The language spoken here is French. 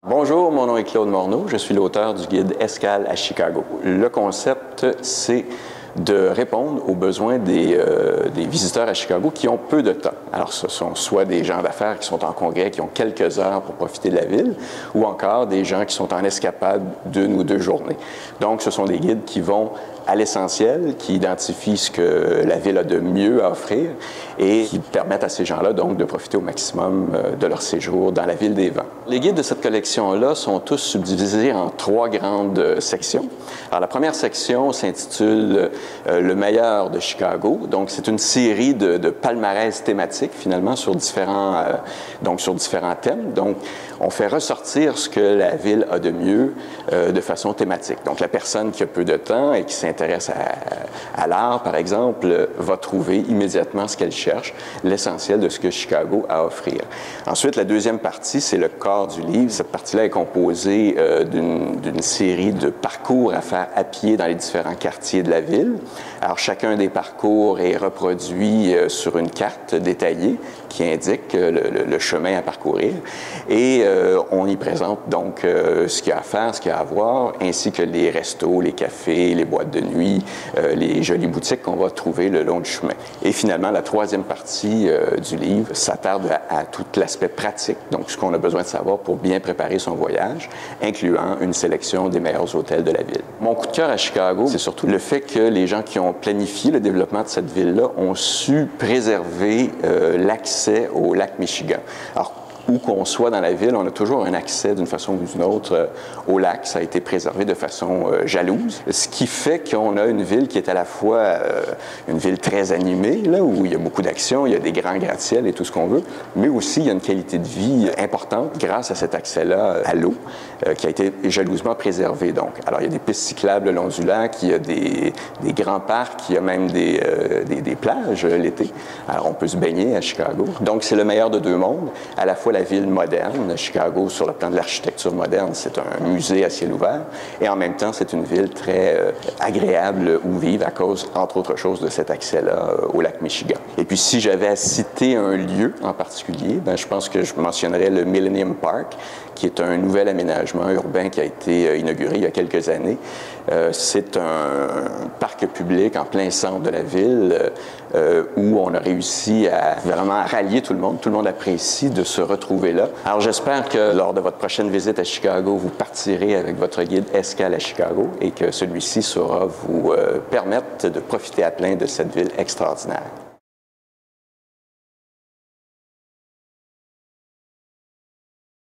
Bonjour, mon nom est Claude Morneau, je suis l'auteur du guide Escale à Chicago. Le concept, c'est de répondre aux besoins des visiteurs à Chicago qui ont peu de temps. Alors, ce sont soit des gens d'affaires qui sont en congrès, qui ont quelques heures pour profiter de la ville, ou encore des gens qui sont en escapade d'1 ou 2 journées. Donc, ce sont des guides qui vont à l'essentiel, qui identifient ce que la ville a de mieux à offrir et qui permettent à ces gens-là, donc, de profiter au maximum de leur séjour dans la ville des vents. Les guides de cette collection-là sont tous subdivisés en 3 grandes sections. Alors, la première section s'intitule Le meilleur de Chicago. Donc, c'est une série de palmarès thématiques, finalement, sur différents thèmes. Donc, on fait ressortir ce que la ville a de mieux de façon thématique. Donc, la personne qui a peu de temps et qui s'intéresse à l'art, par exemple, va trouver immédiatement ce qu'elle cherche, l'essentiel de ce que Chicago a à offrir. Ensuite, la deuxième partie, c'est le corps du livre. Cette partie-là est composée d'une série de parcours à faire à pied dans les différents quartiers de la ville. Alors, chacun des parcours est reproduit sur une carte détaillée qui indique le chemin à parcourir. Et on y présente donc ce qu'il y a à faire, ce qu'il y a à voir, ainsi que les restos, les cafés, les boîtes de nuit, les jolies boutiques qu'on va trouver le long du chemin. Et finalement, la troisième partie du livre s'attarde à tout l'aspect pratique, donc ce qu'on a besoin de savoir pour bien préparer son voyage, incluant une sélection des meilleurs hôtels de la ville. Mon coup de cœur à Chicago, c'est surtout le fait que les gens qui ont planifié le développement de cette ville-là ont su préserver l'accès au lac Michigan. Alors, où qu'on soit dans la ville, on a toujours un accès d'une façon ou d'une autre au lac. Ça a été préservé de façon jalouse, ce qui fait qu'on a une ville qui est à la fois une ville très animée, là, où il y a beaucoup d'action, il y a des grands gratte-ciel et tout ce qu'on veut, mais aussi il y a une qualité de vie importante grâce à cet accès-là à l'eau qui a été jalousement préservé. Donc, alors, il y a des pistes cyclables le long du lac, il y a des grands parcs, il y a même des plages l'été. Alors, on peut se baigner à Chicago. Donc, c'est le meilleur de 2 mondes, à la fois la ville moderne. Chicago, sur le plan de l'architecture moderne, c'est un musée à ciel ouvert. Et en même temps, c'est une ville très agréable où vivre à cause, entre autres choses, de cet accès-là au lac Michigan. Et puis, si j'avais à citer un lieu en particulier, je pense que je mentionnerais le Millennium Park, qui est un nouvel aménagement urbain qui a été inauguré il y a quelques années. C'est un parc public en plein centre de la ville où on a réussi à vraiment rallier tout le monde. Tout le monde apprécie de se retrouver là. Alors, j'espère que lors de votre prochaine visite à Chicago, vous partirez avec votre guide Escale à Chicago et que celui-ci saura vous permettre de profiter à plein de cette ville extraordinaire.